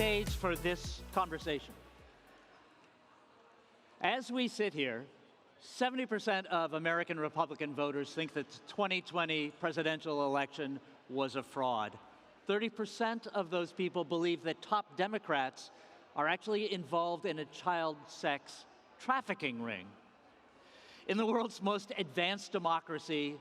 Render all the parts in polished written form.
stage for this conversation. As we sit here, 70% of American Republican voters think that the 2020 presidential election was a fraud. 30% of those people believe that top Democrats are actually involved in a child sex trafficking ring. In the world's most advanced democracy,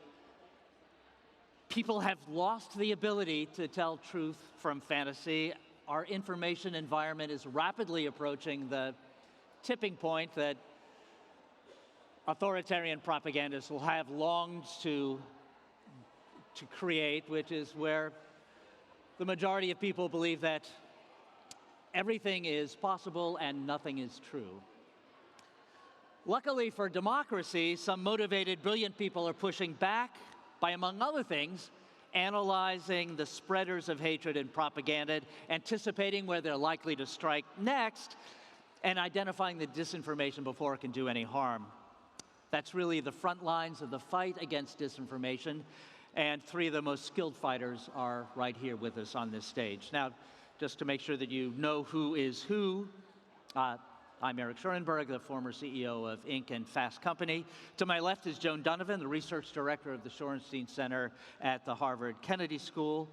people have lost the ability to tell truth from fantasy. Our information environment is rapidly approaching the tipping point that authoritarian propagandists will have longed to create, which is where the majority of people believe that everything is possible and nothing is true. Luckily for democracy, some motivated, brilliant people are pushing back by, among other things, analyzing the spreaders of hatred and propaganda, anticipating where they're likely to strike next, and identifying the disinformation before it can do any harm. That's really the front lines of the fight against disinformation, and three of the most skilled fighters are right here with us on this stage. Now, just to make sure that you know who is who, I'm Eric Schoenberg, the former CEO of Inc. and Fast Company. To my left is Joan Donovan, the research director of the Shorenstein Center at the Harvard Kennedy School.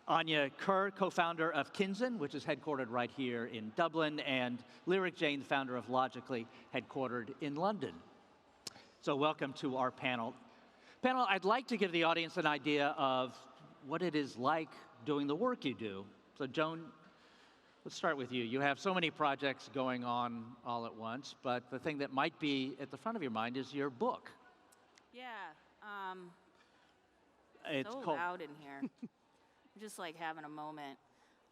Anya Kerr, co-founder of Kinzen, which is headquartered right here in Dublin, and Lyric Jane, the founder of Logically, headquartered in London. So welcome to our panel. Panel, I'd like to give the audience an idea of what it is like doing the work you do. So Joan, let's start with you. You have so many projects going on all at once, but the thing that might be at the front of your mind is your book. Yeah. It's so called loud in here. I'm just like having a moment.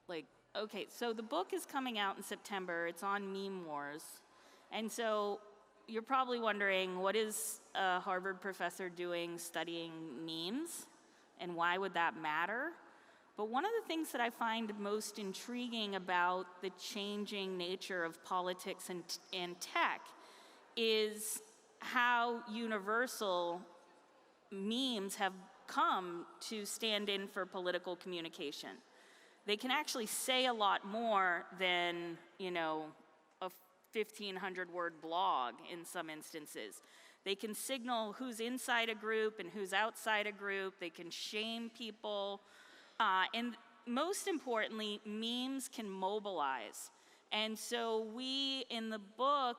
Like, okay, so the book is coming out in September. It's on meme wars. And so you're probably wondering, what is a Harvard professor doing studying memes? And why would that matter? But one of the things that I find most intriguing about the changing nature of politics and tech is how universal memes have come to stand in for political communication. They can actually say a lot more than, a 1,500-word blog in some instances. They can signal who's inside a group and who's outside a group. They can shame people. And most importantly, memes can mobilize. And so we, in the book,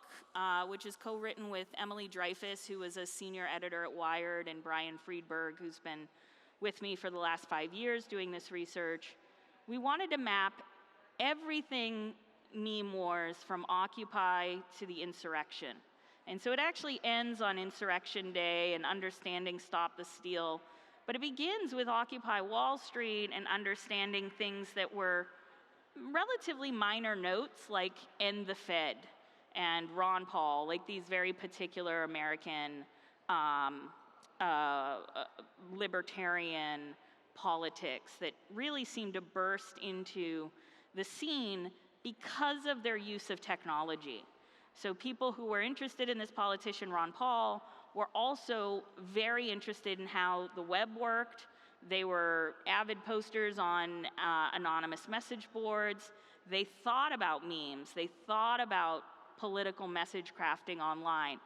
which is co-written with Emily Dreyfus, who was a senior editor at Wired, and Brian Friedberg, who's been with me for the last 5 years doing this research, we wanted to map everything meme wars from Occupy to the insurrection. And so it actually ends on Insurrection Day and understanding Stop the Steal. But it begins with Occupy Wall Street and understanding things that were relatively minor notes, like End the Fed and Ron Paul, like these very particular American libertarian politics that really seem to burst into the scene because of their use of technology. So people who were interested in this politician, Ron Paul, were also very interested in how the web worked. They were avid posters on anonymous message boards. They thought about memes. They thought about political message crafting online.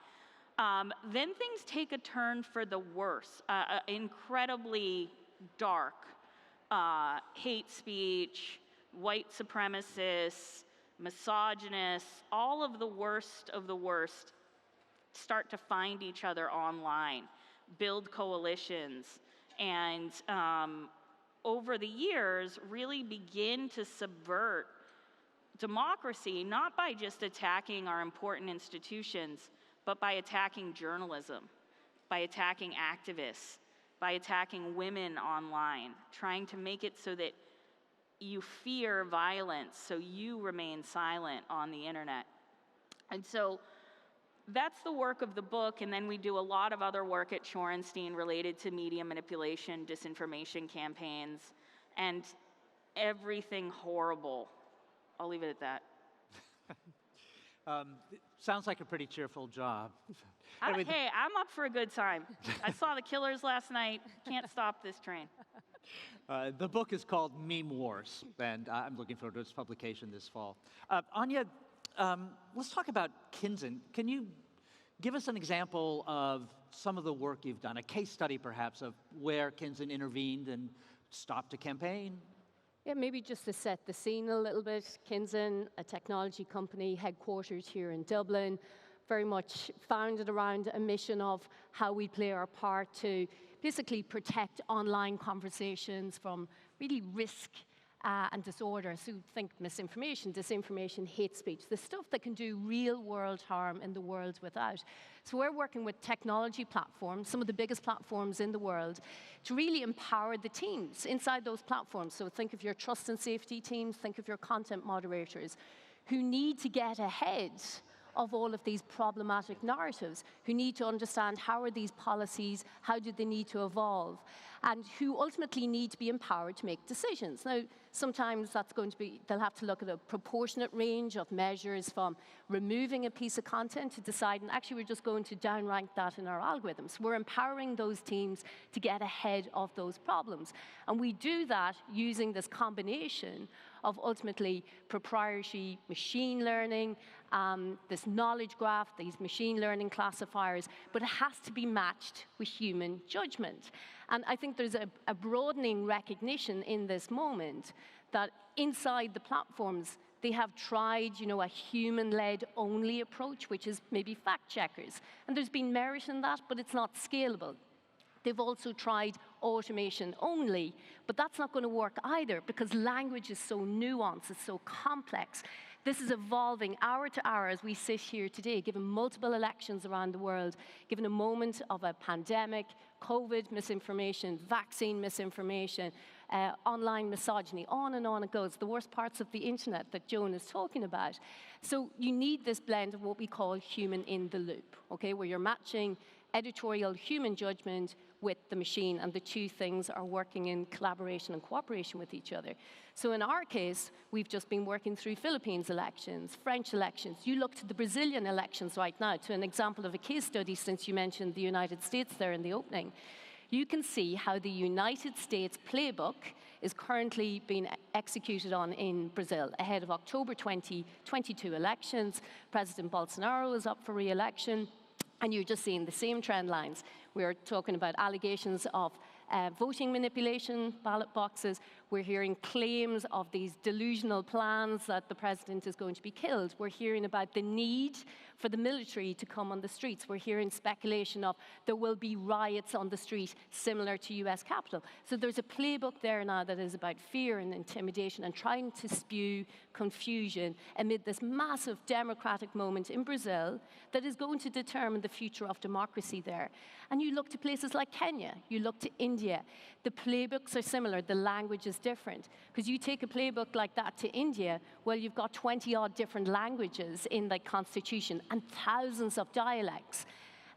Then things take a turn for the worse, incredibly dark. Hate speech, white supremacists, misogynists, all of the worst start to find each other online, build coalitions, and over the years really begin to subvert democracy, not by just attacking our important institutions, but by attacking journalism, by attacking activists, by attacking women online, trying to make it so that you fear violence, so you remain silent on the internet. And so that's the work of the book, and then we do a lot of other work at Shorenstein related to media manipulation, disinformation campaigns, and everything horrible. I'll leave it at that. Sounds like a pretty cheerful job. Hey, I'm up for a good time. I saw The Killers last night. Can't stop this train. The book is called Meme Wars, and I'm looking forward to its publication this fall. Anya, let's talk about Kinzen. Can you give us an example of some of the work you've done, a case study perhaps of where Kinzen intervened and stopped a campaign? Yeah, maybe just to set the scene a little bit. Kinzen, a technology company headquartered here in Dublin, very much founded around a mission of how we play our part to basically protect online conversations from really risk and disorder. So think misinformation, disinformation, hate speech, the stuff that can do real world harm in the world without. So we're working with technology platforms, some of the biggest platforms in the world, to really empower the teams inside those platforms. So think of your trust and safety teams, think of your content moderators, who need to get ahead of all of these problematic narratives, who need to understand how are these policies, how do they need to evolve, and who ultimately need to be empowered to make decisions. Now, sometimes that's going to be, they'll have to look at a proportionate range of measures, from removing a piece of content to deciding, actually, we're just going to downrank that in our algorithms. We're empowering those teams to get ahead of those problems. And we do that using this combination of ultimately proprietary machine learning, this knowledge graph, these machine learning classifiers, but it has to be matched with human judgment. And I think there's a broadening recognition in this moment that inside the platforms, they have tried, a human-led only approach, which is maybe fact checkers. And there's been merit in that, but it's not scalable. They've also tried automation only, but that's not going to work either, because language is so nuanced, it's so complex. This is evolving hour to hour as we sit here today, given multiple elections around the world, given a moment of a pandemic, COVID misinformation, vaccine misinformation, online misogyny, on and on it goes, the worst parts of the internet that Joan is talking about. So you need this blend of what we call human in the loop, okay, where you're matching editorial human judgment with the machine, and the two things are working in collaboration and cooperation with each other. So in our case, we've just been working through Philippines elections, French elections. You look to the Brazilian elections right now, to an example of a case study, since you mentioned the United States there in the opening. You can see how the United States playbook is currently being executed on in Brazil ahead of October 2022 elections. President Bolsonaro is up for re-election. And you're just seeing the same trend lines. We're talking about allegations of voting manipulation, ballot boxes. We're hearing claims of these delusional plans that the president is going to be killed. We're hearing about the need for the military to come on the streets. We're hearing speculation of there will be riots on the street similar to US Capitol. So there's a playbook there now that is about fear and intimidation and trying to spew confusion amid this massive democratic moment in Brazil that is going to determine the future of democracy there. And you look to places like Kenya, you look to India. The playbooks are similar, the language is different. Because you take a playbook like that to India, well, you've got 20-odd different languages in the constitution and thousands of dialects.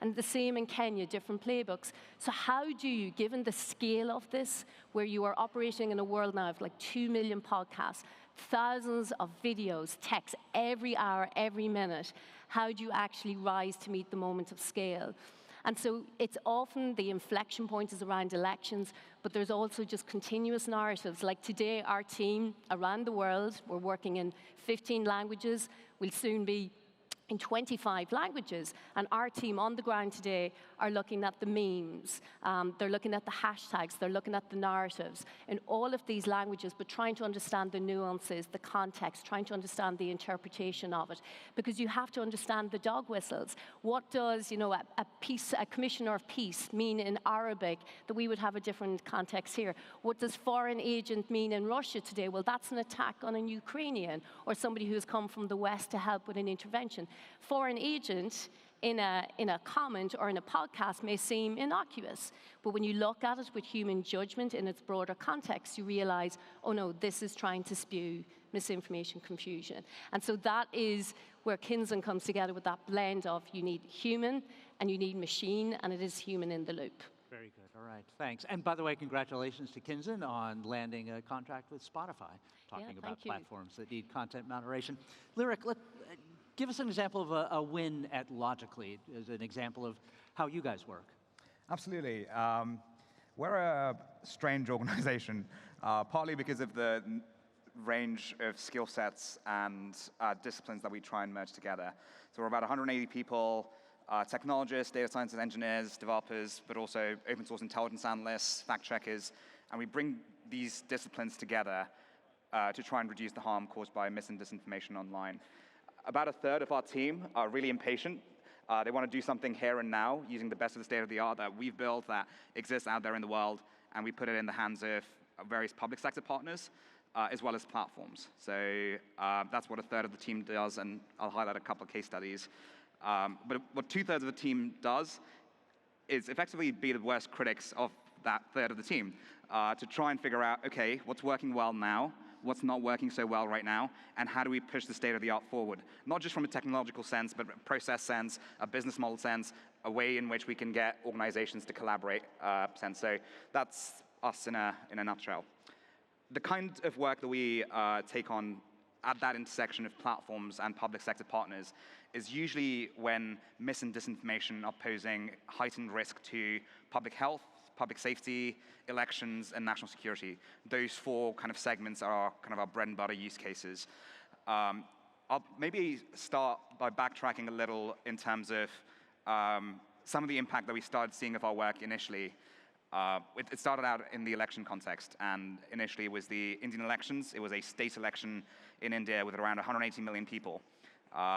And the same in Kenya, different playbooks. So how do you, given the scale of this, where you are operating in a world now of like 2 million podcasts, thousands of videos, texts every hour, every minute, how do you actually rise to meet the moment of scale? And so it's often the inflection point is around elections, but there's also just continuous narratives. Like today, our team around the world, we're working in 15 languages. We'll soon be in 25 languages. And our team on the ground today are looking at the memes. They're looking at the hashtags. They're looking at the narratives in all of these languages, but trying to understand the nuances, the context, trying to understand the interpretation of it. Because you have to understand the dog whistles. What does, a commissioner of peace mean in Arabic that we would have a different context here? What does foreign agent mean in Russia today? Well, that's an attack on a Ukrainian or somebody who has come from the West to help with an intervention. Foreign agent in a comment or in a podcast may seem innocuous, but when you look at it with human judgment in its broader context, you realize, oh no, this is trying to spew misinformation, confusion. And so that is where Kinzen comes together with that blend of you need human and you need machine, and it is human in the loop. Very good. All right. Thanks. And by the way, congratulations to Kinzen on landing a contract with Spotify, talking about platforms that need content moderation. Lyric, give us an example of a win at Logically as an example of how you guys work. Absolutely. We're a strange organization, partly because of the range of skill sets and disciplines that we try and merge together. So we're about 180 people, technologists, data scientists, engineers, developers, but also open source intelligence analysts, fact checkers, and we bring these disciplines together to try and reduce the harm caused by mis and disinformation online. About a third of our team are really impatient. They want to do something here and now using the best of the state of the art that we've built that exists out there in the world, and we put it in the hands of various public sector partners, as well as platforms. So that's what a third of the team does, and I'll highlight a couple of case studies. But what 2/3 of the team does is effectively be the worst critics of that third of the team, to try and figure out, okay, what's working well now, what's not working so well right now, and how do we push the state of the art forward? Not just from a technological sense, but a process sense, a business model sense, a way in which we can get organizations to collaborate sense. So that's us in a nutshell. The kind of work that we take on at that intersection of platforms and public sector partners is usually when mis and disinformation are posing heightened risk to public health, public safety, elections, and national security. Those four kind of segments are kind of our bread and butter use cases. I'll maybe start by backtracking a little in terms of some of the impact that we started seeing of our work initially. It started out in the election context, and initially it was the Indian elections. It was a state election in India with around 180 million people,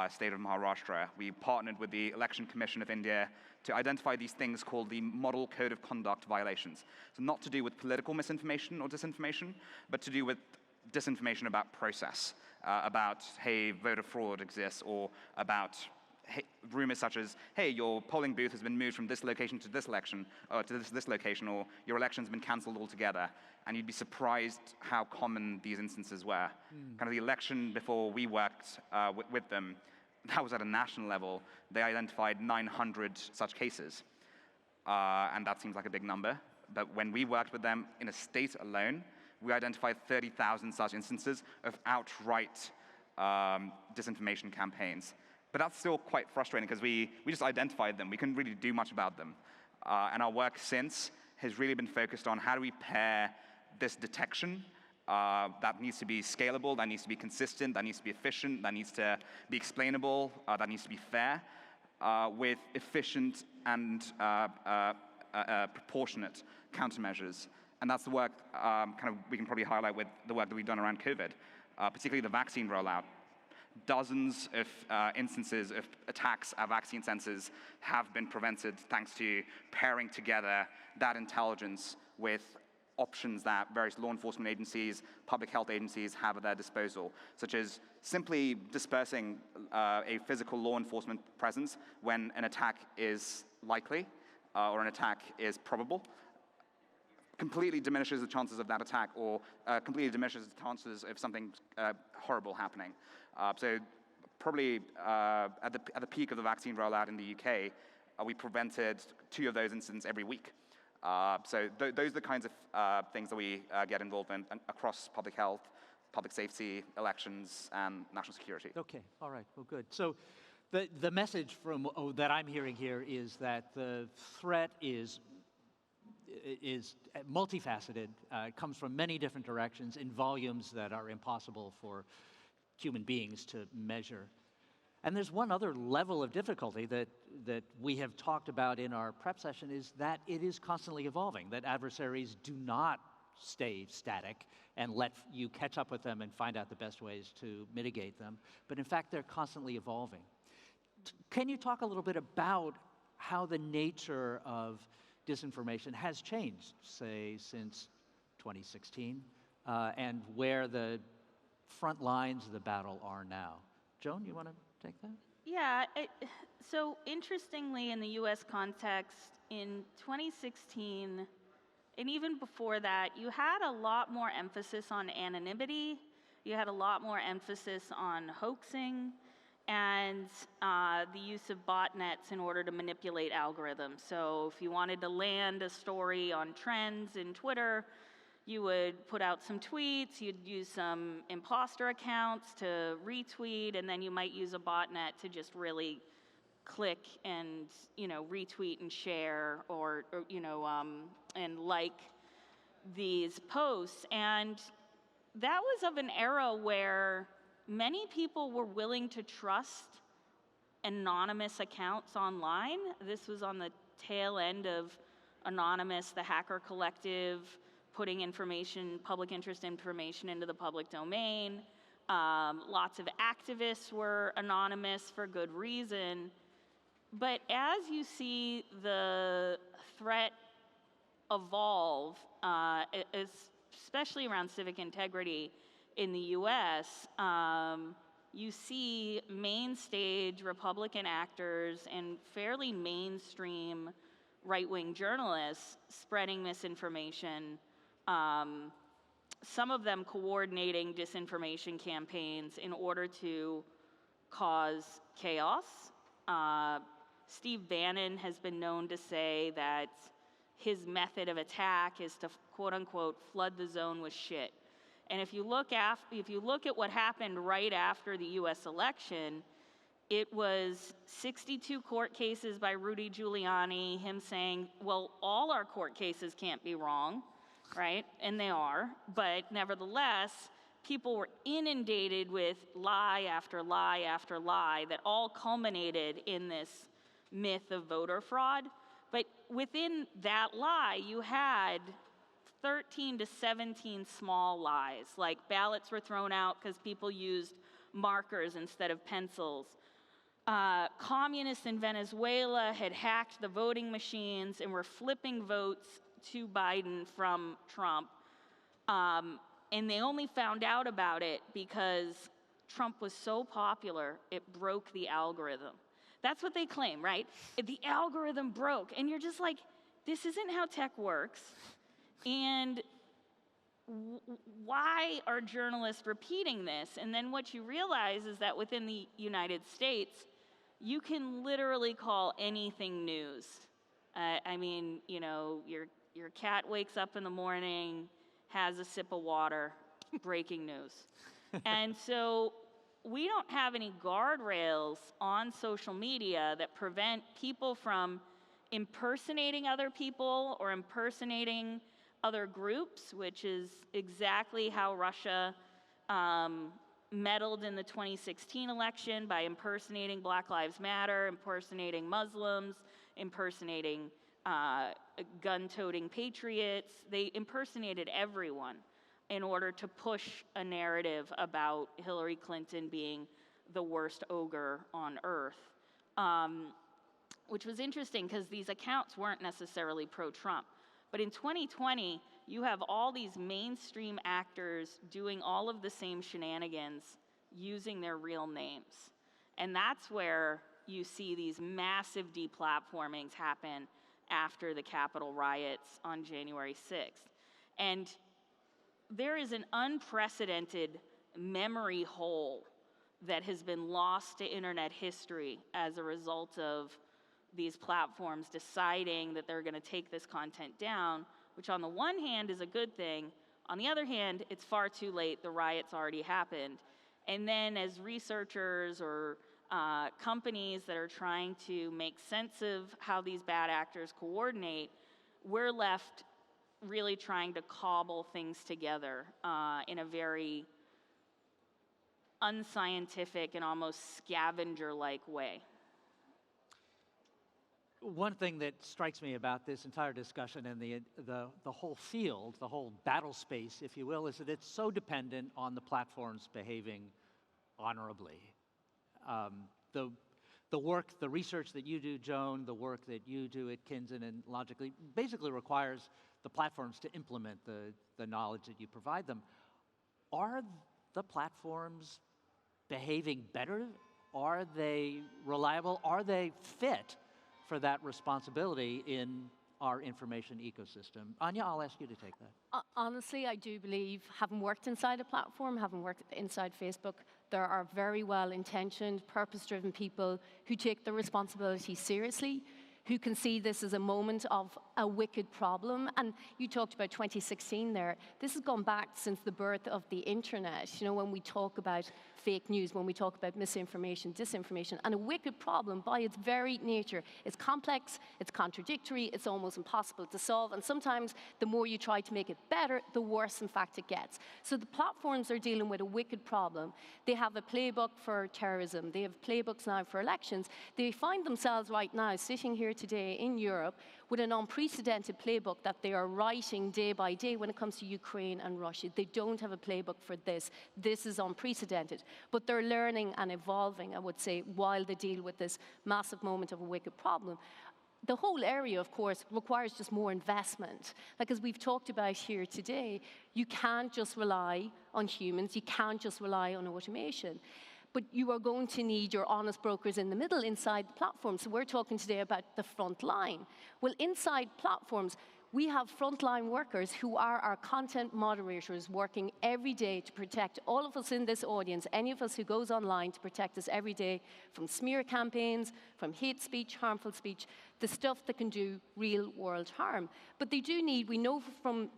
state of Maharashtra. We partnered with the Election Commission of India to identify these things called the Model Code of Conduct violations. So not to do with political misinformation or disinformation, but to do with disinformation about process, about, hey, voter fraud exists, or about rumors such as, hey, your polling booth has been moved from this location to this election, or to this location, or your election's been canceled altogether. And you'd be surprised how common these instances were. Kind of the election before we worked with them, that was at a national level. They identified 900 such cases. And that seems like a big number. But when we worked with them in a state alone, we identified 30,000 such instances of outright disinformation campaigns. But that's still quite frustrating because we just identified them. We couldn't really do much about them. And our work since has really been focused on how do we pair this detection that needs to be scalable, that needs to be consistent, that needs to be efficient, that needs to be explainable, that needs to be fair, with efficient and proportionate countermeasures. And that's the work we can probably highlight with the work that we've done around COVID, particularly the vaccine rollout. Dozens of instances of attacks at vaccine centers have been prevented thanks to pairing together that intelligence with options that various law enforcement agencies, public health agencies have at their disposal, such as simply dispersing a physical law enforcement presence when an attack is likely or an attack is probable. Completely diminishes the chances of that attack, or completely diminishes the chances of something horrible happening. So probably at the peak of the vaccine rollout in the UK, we prevented 2 of those incidents every week. So those are the kinds of things that we get involved in across public health, public safety, elections, and national security. Okay, all right, well, good. So the message that I'm hearing here is that the threat is multifaceted, comes from many different directions in volumes that are impossible for human beings to measure. And there's one other level of difficulty that we have talked about in our prep session, is that it is constantly evolving, that adversaries do not stay static and let you catch up with them and find out the best ways to mitigate them, but in fact, they're constantly evolving. Can you talk a little bit about how the nature of disinformation has changed, say, since 2016, and where the front lines of the battle are now? Joan, you want to take that? Yeah, so interestingly, in the US context, in 2016, and even before that, you had a lot more emphasis on anonymity, you had a lot more emphasis on hoaxing, and the use of botnets in order to manipulate algorithms. So if you wanted to land a story on trends in Twitter, you would put out some tweets, you'd use some imposter accounts to retweet, and then you might use a botnet to just really click and retweet and share, or and like these posts. And that was of an era where many people were willing to trust anonymous accounts online. This was on the tail end of Anonymous, the hacker collective, putting information, public interest information into the public domain. Lots of activists were anonymous for good reason. But as you see the threat evolve, especially around civic integrity in the US, you see main stage Republican actors and fairly mainstream right-wing journalists spreading misinformation, some of them coordinating disinformation campaigns in order to cause chaos. Steve Bannon has been known to say that his method of attack is to, quote unquote, flood the zone with shit. And if you look at what happened right after the US election, it was 62 court cases by Rudy Giuliani, him saying, well, all our court cases can't be wrong, right? And they are, but nevertheless, people were inundated with lie after lie after lie that all culminated in this myth of voter fraud. But within that lie, you had 13 to 17 small lies, like ballots were thrown out because people used markers instead of pencils. Communists in Venezuela had hacked the voting machines and were flipping votes to Biden from Trump. And they only found out about it because Trump was so popular, it broke the algorithm. That's what they claim, right? The algorithm broke. And you're just like, this isn't how tech works. And why are journalists repeating this? And then what you realize is that within the United States, you can literally call anything news. I mean, you know, your cat wakes up in the morning, has a sip of water, breaking news. And so we don't have any guardrails on social media that prevent people from impersonating other people or impersonating other groups, which is exactly how Russia meddled in the 2016 election by impersonating Black Lives Matter, impersonating Muslims, impersonating gun-toting patriots. They impersonated everyone in order to push a narrative about Hillary Clinton being the worst ogre on earth, which was interesting because these accounts weren't necessarily pro-Trump. But in 2020, you have all these mainstream actors doing all of the same shenanigans using their real names. And that's where you see these massive deplatformings happen after the Capitol riots on January 6th. And there is an unprecedented memory hole that has been lost to internet history as a result of these platforms deciding that they're going to take this content down, which on the one hand is a good thing. On the other hand, it's far too late. The riots already happened. And then as researchers or companies that are trying to make sense of how these bad actors coordinate, we're left really trying to cobble things together in a very unscientific and almost scavenger-like way. One thing that strikes me about this entire discussion and the whole field, the whole battle space, if you will, is that it's so dependent on the platforms behaving honorably. The work, the research that you do, Joan, the work that you do at Kinsen and Logically, basically requires the platforms to implement the knowledge that you provide them. Are the platforms behaving better? Are they reliable? Are they fit for that responsibility in our information ecosystem? Anya, I'll ask you to take that. Honestly, I do believe, having worked inside a platform, having worked inside Facebook, there are very well-intentioned, purpose-driven people who take the responsibility seriously, who can see this as a moment of a wicked problem. And you talked about 2016 there. This has gone back since the birth of the internet. You know, when we talk about fake news, when we talk about misinformation, disinformation. And a wicked problem, by its very nature, is complex, it's contradictory, it's almost impossible to solve, and sometimes the more you try to make it better, the worse, in fact, it gets. So the platforms are dealing with a wicked problem. They have a playbook for terrorism. They have playbooks now for elections. They find themselves right now sitting here today in Europe with an unprecedented playbook that they are writing day by day when it comes to Ukraine and Russia. They don't have a playbook for this. This is unprecedented. But they're learning and evolving, I would say, while they deal with this massive moment of a wicked problem. The whole area, of course, requires just more investment. Like, as we've talked about here today, you can't just rely on humans. You can't just rely on automation. But you are going to need your honest brokers in the middle inside the platform. So we're talking today about the front line. Well, inside platforms, we have frontline workers who are our content moderators working every day to protect all of us in this audience, any of us who goes online, to protect us every day from smear campaigns, from hate speech, harmful speech, the stuff that can do real world harm. But they do need, we know from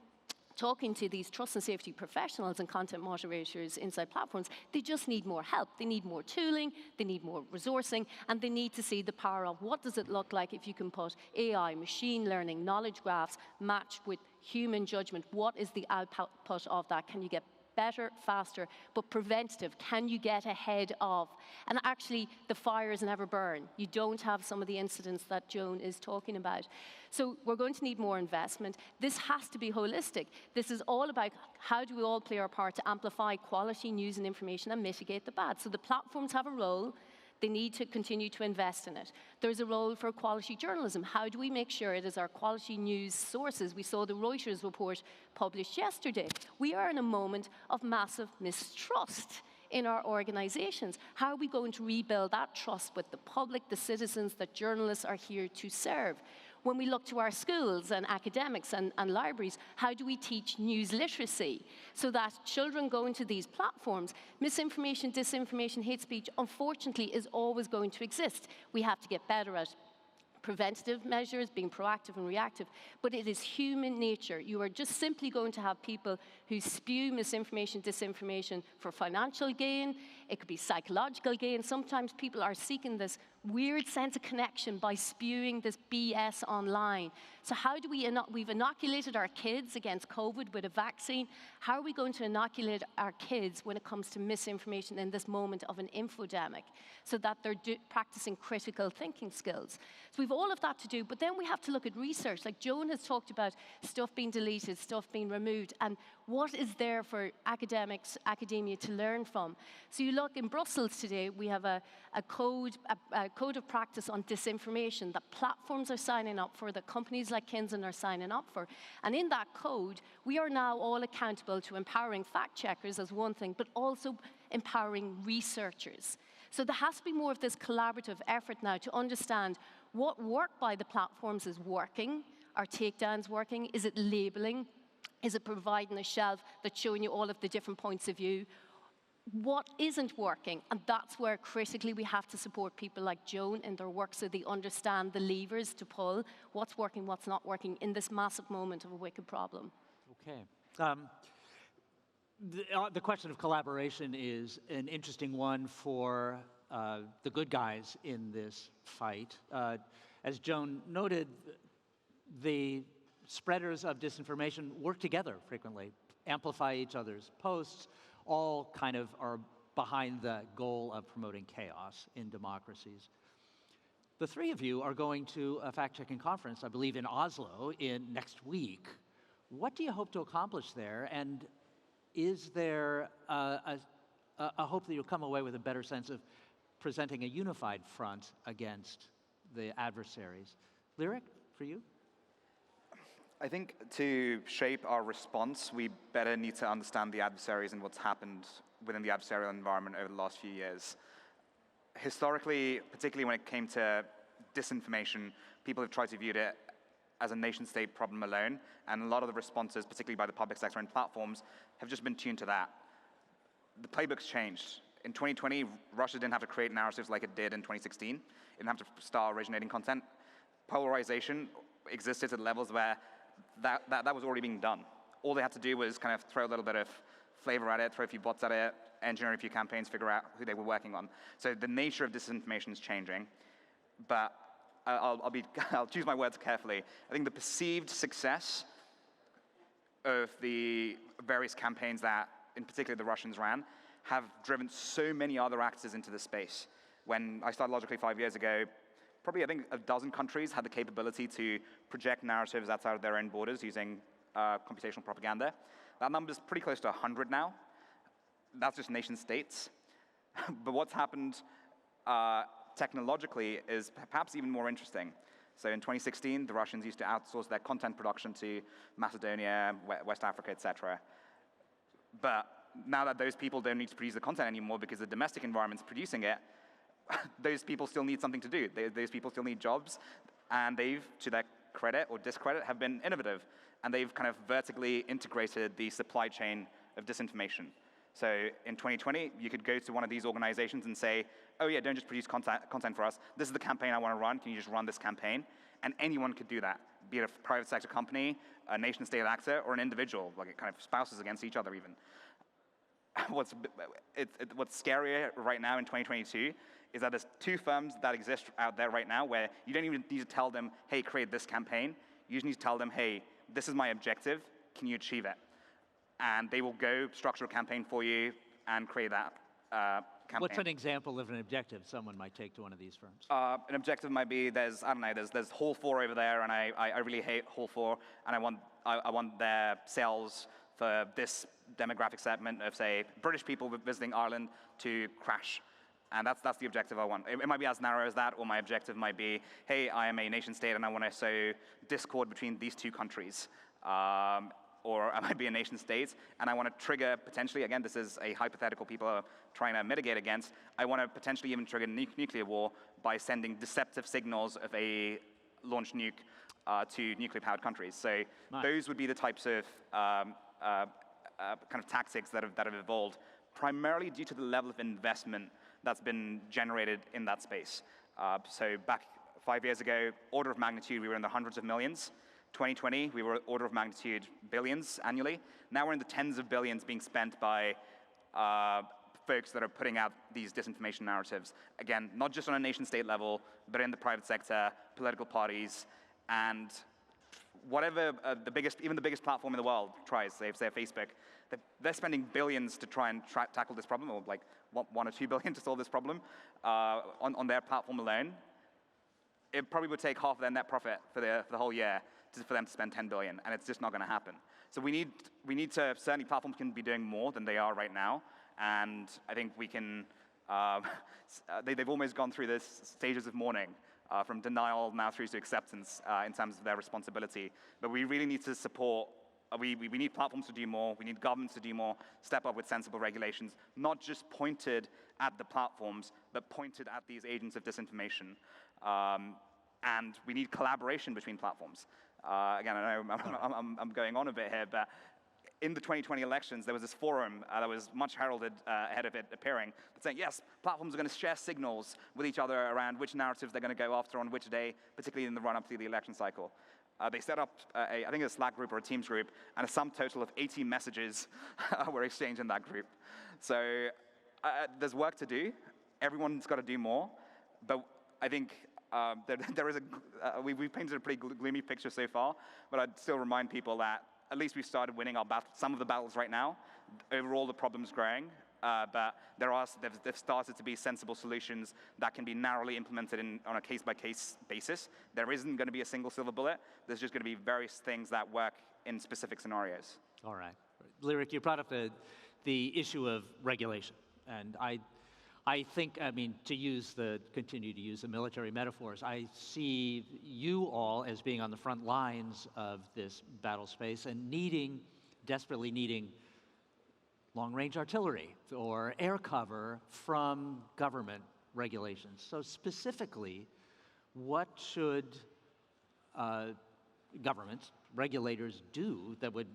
talking to these trust and safety professionals and content moderators inside platforms, they just need more help. They need more tooling, they need more resourcing, and they need to see the power of what does it look like if you can put AI, machine learning, knowledge graphs matched with human judgment. What is the output of that? Can you get better, faster, but preventative? Can you get ahead of? And actually, the fires never burn. You don't have some of the incidents that Joan is talking about. So we're going to need more investment. This has to be holistic. This is all about how do we all play our part to amplify quality news and information and mitigate the bad. So the platforms have a role. They need to continue to invest in it. There's a role for quality journalism. How do we make sure it is our quality news sources? We saw the Reuters report published yesterday. We are in a moment of massive mistrust in our organizations. How are we going to rebuild that trust with the public, the citizens that journalists are here to serve? When we look to our schools and academics and libraries, how do we teach news literacy so that children go into these platforms? Misinformation, disinformation, hate speech, unfortunately, is always going to exist. We have to get better at preventative measures, being proactive and reactive, but it is human nature. You are just simply going to have people who spew misinformation, disinformation for financial gain. It could be psychological gain. Sometimes people are seeking this weird sense of connection by spewing this BS online. So how do we've inoculated our kids against COVID with a vaccine. How are we going to inoculate our kids when it comes to misinformation in this moment of an infodemic so that they're practicing critical thinking skills? So we've all of that to do, but then we have to look at research. Like Joan has talked about stuff being deleted, stuff being removed, and what is there for academics, academia to learn from. So you look in Brussels today, we have a code of practice on disinformation that platforms are signing up for, that companies like Kinsen are signing up for. And in that code, we are now all accountable to empowering fact checkers as one thing, but also empowering researchers. So there has to be more of this collaborative effort now to understand what work by the platforms is working. Are takedowns working? Is it labeling? Is it providing a shelf that's showing you all of the different points of view? What isn't working? And that's where critically we have to support people like Joan in their work so they understand the levers to pull, what's working, what's not working in this massive moment of a wicked problem. Okay. The question of collaboration is an interesting one for the good guys in this fight. As Joan noted, the spreaders of disinformation work together frequently, amplify each other's posts, all kind of are behind the goal of promoting chaos in democracies. The three of you are going to a fact-checking conference, I believe, in Oslo next week. What do you hope to accomplish there? And is there a hope that you'll come away with a better sense of presenting a unified front against the adversaries? Lyric, for you? I think to shape our response, we better need to understand the adversaries and what's happened within the adversarial environment over the last few years. Historically, particularly when it came to disinformation, people have tried to view it as a nation-state problem alone, and a lot of the responses, particularly by the public sector and platforms, have just been tuned to that. The playbook's changed. In 2020, Russia didn't have to create narratives like it did in 2016. It didn't have to start originating content. Polarization existed at levels where that was already being done. All they had to do was kind of throw a little bit of flavor at it, throw a few bots at it, engineer a few campaigns, figure out who they were working on. So the nature of disinformation is changing, but I'll choose my words carefully. I think the perceived success of the various campaigns that, in particular, the Russians ran, have driven so many other actors into the space. When I started Logically 5 years ago, probably I think a dozen countries had the capability to project narratives outside of their own borders using computational propaganda. That number's pretty close to 100 now. That's just nation states. But what's happened technologically is perhaps even more interesting. So in 2016, the Russians used to outsource their content production to Macedonia, West Africa, etc. But now that those people don't need to produce the content anymore because the domestic environment's producing it, those people still need something to do. Those people still need jobs, and they've, to their credit or discredit, have been innovative, and they've kind of vertically integrated the supply chain of disinformation. So in 2020, you could go to one of these organizations and say, oh yeah, don't just produce content for us. This is the campaign I want to run. Can you just run this campaign? And anyone could do that, be it a private sector company, a nation state actor, or an individual, like it kind of spouses against each other even. What's scarier right now in 2022 is that there's two firms that exist out there right now where you don't even need to tell them, hey, create this campaign. You just need to tell them, hey, this is my objective. Can you achieve it? And they will go structure a campaign for you and create that campaign. What's an example of an objective someone might take to one of these firms? An objective might be there's Hall 4 over there, and I really hate Hall 4, and I want their sales for this demographic segment of, say, British people visiting Ireland to crash. And that's the objective I want. It might be as narrow as that, or my objective might be, hey, I am a nation state and I want to sow discord between these two countries. Or I might be a nation state and I want to trigger, potentially, again, this is a hypothetical people are trying to mitigate against, I want to potentially even trigger nuclear war by sending deceptive signals of a launched nuke to nuclear-powered countries. So those would be the types of kind of tactics that have evolved, primarily due to the level of investment that's been generated in that space. So back 5 years ago, order of magnitude, we were in the hundreds of millions. 2020, we were order of magnitude billions annually. Now we're in the tens of billions being spent by folks that are putting out these disinformation narratives. Again, not just on a nation state level, but in the private sector, political parties, and whatever even the biggest platform in the world tries, say Facebook, they're spending billions to try and tackle this problem, or like 1 or 2 billion to solve this problem on their platform alone. It probably would take half of their net profit for the whole year for them to spend 10 billion, and it's just not going to happen. So we need to, certainly platforms can be doing more than they are right now, and I think we can, they've almost gone through this stages of mourning, from denial now through to acceptance in terms of their responsibility. But we really need to support, we need platforms to do more, we need governments to do more, step up with sensible regulations, not just pointed at the platforms, but pointed at these agents of disinformation. And we need collaboration between platforms. Again, I know I'm going on a bit here, but in the 2020 elections, there was this forum that was much heralded ahead of it appearing, saying, yes, platforms are going to share signals with each other around which narratives they're going to go after on which day, particularly in the run-up to the election cycle. They set up, I think a Slack group or a Teams group, and a sum total of 80 messages were exchanged in that group. So there's work to do. Everyone's got to do more. But I think there is we've painted a pretty gloomy picture so far, but I'd still remind people that at least we've started winning some of the battles right now. Overall, the problem's growing, but there've started to be sensible solutions that can be narrowly implemented on a case-by-case basis. There isn't going to be a single silver bullet. There's just going to be various things that work in specific scenarios. All right. Lyric, you brought up the issue of regulation, and I think, I mean, continue to use the military metaphors, I see you all as being on the front lines of this battle space and desperately needing long-range artillery or air cover from government regulations. So specifically, what should governments, regulators do that would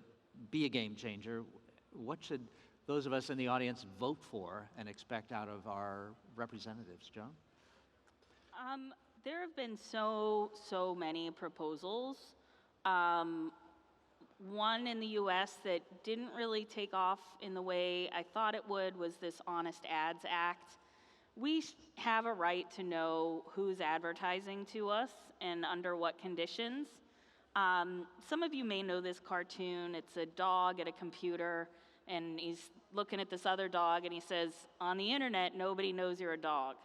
be a game changer? What should those of us in the audience vote for and expect out of our representatives? Joan? There have been so many proposals. One in the US that didn't really take off in the way I thought it would was this Honest Ads Act. We have a right to know who's advertising to us and under what conditions. Some of you may know this cartoon. It's a dog at a computer, and he's looking at this other dog, and he says, on the internet, nobody knows you're a dog,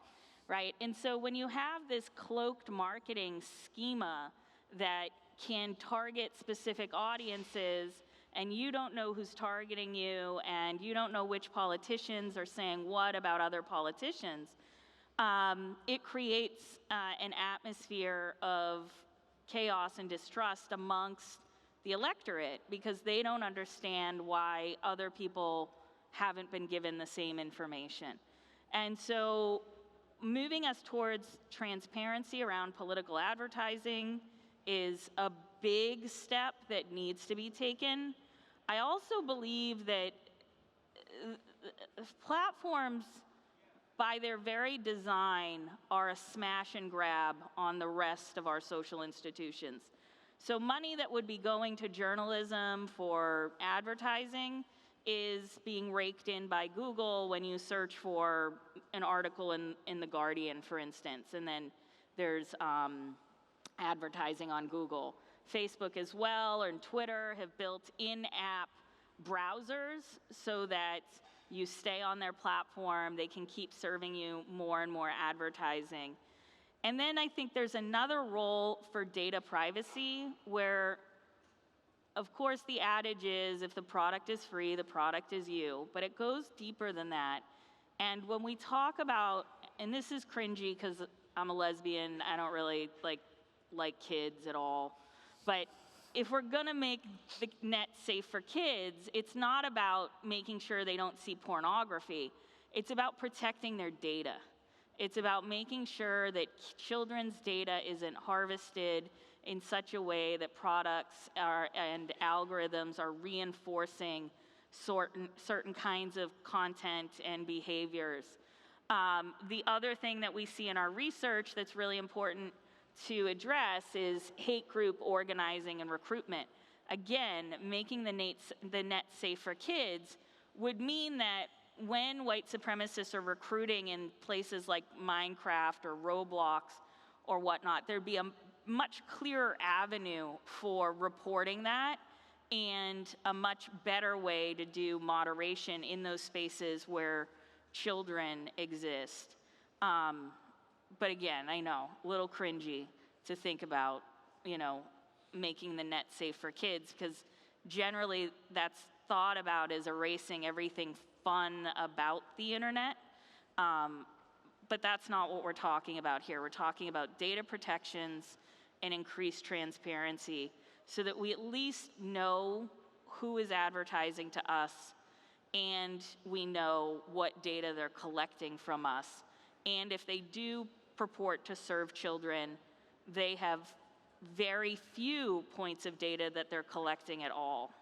right? And so when you have this cloaked marketing schema that can target specific audiences, and you don't know who's targeting you, and you don't know which politicians are saying what about other politicians, it creates an atmosphere of chaos and distrust amongst the electorate because they don't understand why other people haven't been given the same information. And so moving us towards transparency around political advertising is a big step that needs to be taken. I also believe that platforms, by their very design, are a smash and grab on the rest of our social institutions. So money that would be going to journalism for advertising is being raked in by Google when you search for an article in The Guardian, for instance, and then there's advertising on Google. Facebook as well, and Twitter have built in-app browsers so that you stay on their platform, they can keep serving you more and more advertising. And then I think there's another role for data privacy where, of course, the adage is if the product is free, the product is you, but it goes deeper than that. And when we talk about, and this is cringy because I'm a lesbian, I don't really like kids at all, but if we're gonna make the net safe for kids, it's not about making sure they don't see pornography. It's about protecting their data. It's about making sure that children's data isn't harvested in such a way that products and algorithms are reinforcing certain kinds of content and behaviors. The other thing that we see in our research that's really important to address is hate group organizing and recruitment. Again, making the net safe for kids would mean that when white supremacists are recruiting in places like Minecraft or Roblox or whatnot, there'd be a much clearer avenue for reporting that and a much better way to do moderation in those spaces where children exist. But again, I know, a little cringy to think about, making the net safe for kids, because generally that's thought about as erasing everything fun about the internet. But that's not what we're talking about here. We're talking about data protections and increased transparency so that we at least know who is advertising to us and we know what data they're collecting from us. And if they do purport to serve children, they have very few points of data that they're collecting at all.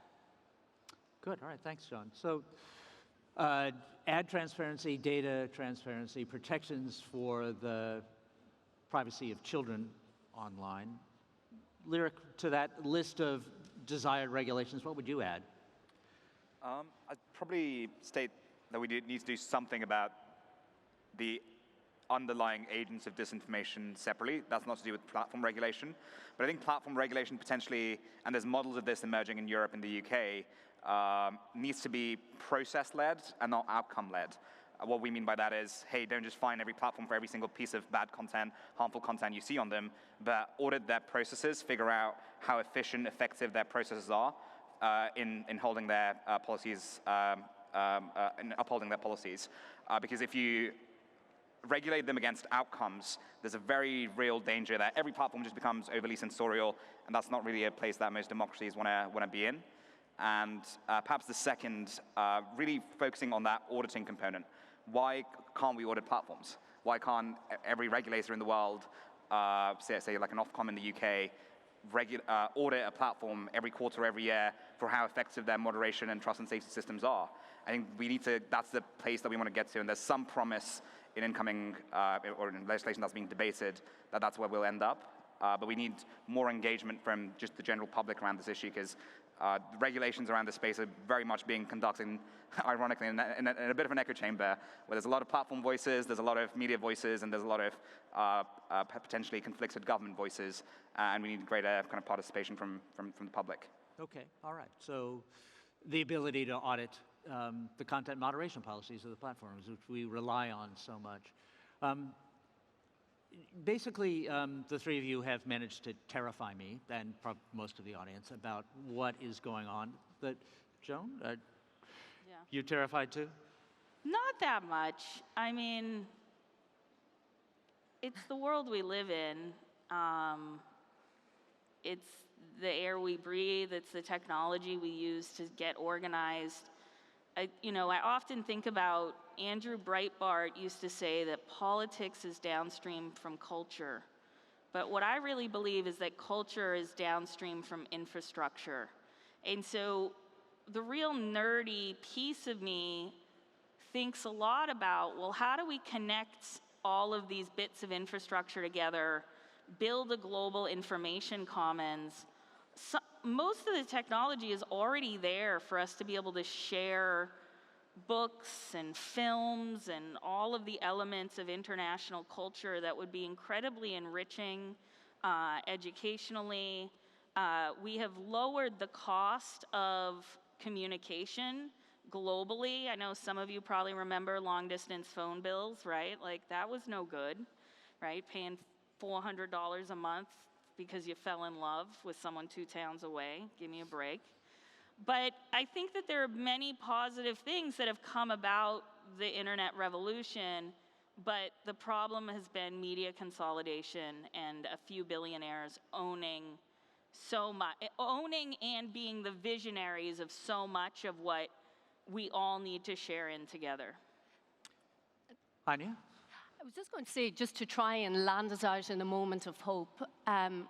Good. All right. Thanks, John. So ad transparency, data transparency, protections for the privacy of children online. Lyric, to that list of desired regulations, what would you add? I'd probably state that we need to do something about the underlying agents of disinformation separately. That's not to do with platform regulation. But I think platform regulation potentially, and there's models of this emerging in Europe and the UK, needs to be process-led and not outcome-led. What we mean by that is, hey, don't just find every platform for every single piece of bad content, harmful content you see on them, but audit their processes, figure out how efficient, effective their processes are in holding their policies, in upholding their policies. Because if you regulate them against outcomes, there's a very real danger that every platform just becomes overly sensorial, and that's not really a place that most democracies want to be in. And perhaps the second, really focusing on that auditing component. Why can't we audit platforms? Why can't every regulator in the world, say like an Ofcom in the UK, audit a platform every quarter, every year for how effective their moderation and trust and safety systems are? I think we need to, that's the place that we want to get to, and there's some promise in incoming, or in legislation that's being debated, that's where we'll end up. But we need more engagement from just the general public around this issue, because the regulations around this space are very much being conducted, ironically, in a bit of an echo chamber, where there's a lot of platform voices, there's a lot of media voices, and there's a lot of potentially conflicted government voices, and we need greater kind of participation from the public. Okay, all right. So the ability to audit the content moderation policies of the platforms, which we rely on so much. Basically, the three of you have managed to terrify me and most of the audience about what is going on. But Joan, Yeah. you terrified too? Not that much. I mean, it's the world we live in. It's the air we breathe. It's the technology we use to get organized. I often think about Andrew Breitbart used to say that politics is downstream from culture. But what I really believe is that culture is downstream from infrastructure. And so the real nerdy piece of me thinks a lot about, well, how do we connect all of these bits of infrastructure together, build a global information commons? Most of the technology is already there for us to be able to share books and films and all of the elements of international culture that would be incredibly enriching educationally. We have lowered the cost of communication globally. I know some of you probably remember long-distance phone bills, right? Like, that was no good, right? Paying $400 a month because you fell in love with someone 2 towns away. Give me a break. But I think that there are many positive things that have come about the internet revolution, but the problem has been media consolidation and a few billionaires owning and being the visionaries of so much of what we all need to share in together. Anya? I was just going to say, just to try and land us out in a moment of hope,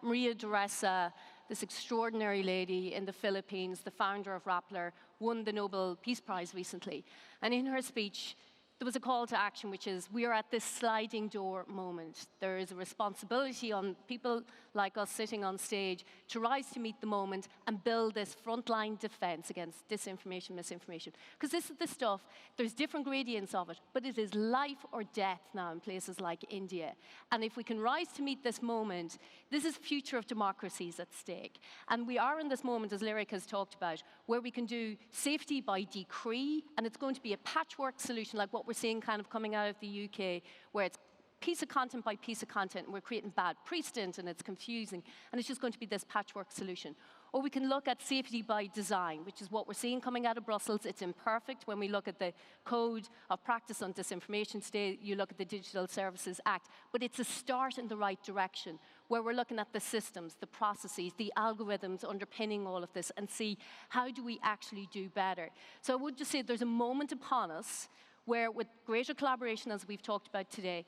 Maria Teresa, this extraordinary lady in the Philippines, the founder of Rappler, won the Nobel Peace Prize recently. And in her speech, there was a call to action, which is, we are at this sliding door moment. There is a responsibility on people like us sitting on stage to rise to meet the moment and build this frontline defense against disinformation, misinformation. Because this is the stuff, there's different gradients of it, but it is life or death now in places like India. And if we can rise to meet this moment, this is future of democracies at stake. And we are in this moment, as Lyric has talked about, where we can do safety by decree, and it's going to be a patchwork solution like what we're seeing kind of coming out of the UK, where it's piece of content by piece of content, and we're creating bad precedent, and it's confusing, and it's just going to be this patchwork solution. Or we can look at safety by design, which is what we're seeing coming out of Brussels. It's imperfect when we look at the Code of Practice on Disinformation today, you look at the Digital Services Act, but it's a start in the right direction, where we're looking at the systems, the processes, the algorithms underpinning all of this, and see how do we actually do better. So I would just say there's a moment upon us where, with greater collaboration, as we've talked about today,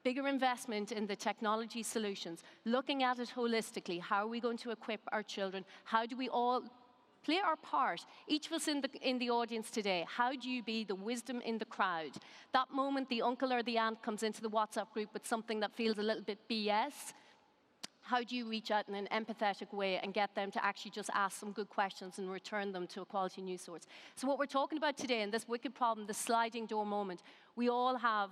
bigger investment in the technology solutions, looking at it holistically, how are we going to equip our children? How do we all play our part? Each of us in the audience today, how do you be the wisdom in the crowd? That moment the uncle or the aunt comes into the WhatsApp group with something that feels a little bit BS, how do you reach out in an empathetic way and get them to actually just ask some good questions and return them to a quality news source? So what we're talking about today in this wicked problem, the sliding door moment, we all have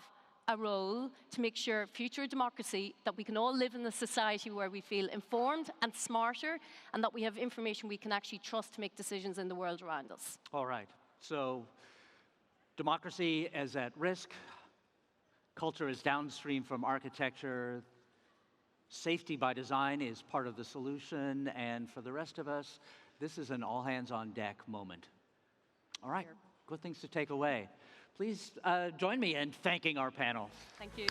a role to make sure future democracy, that we can all live in a society where we feel informed and smarter, and that we have information we can actually trust to make decisions in the world around us. All right. So democracy is at risk. Culture is downstream from architecture. Safety by design is part of the solution. And for the rest of us, this is an all-hands-on-deck moment. All right. Good things to take away. Please join me in thanking our panel. Thank you.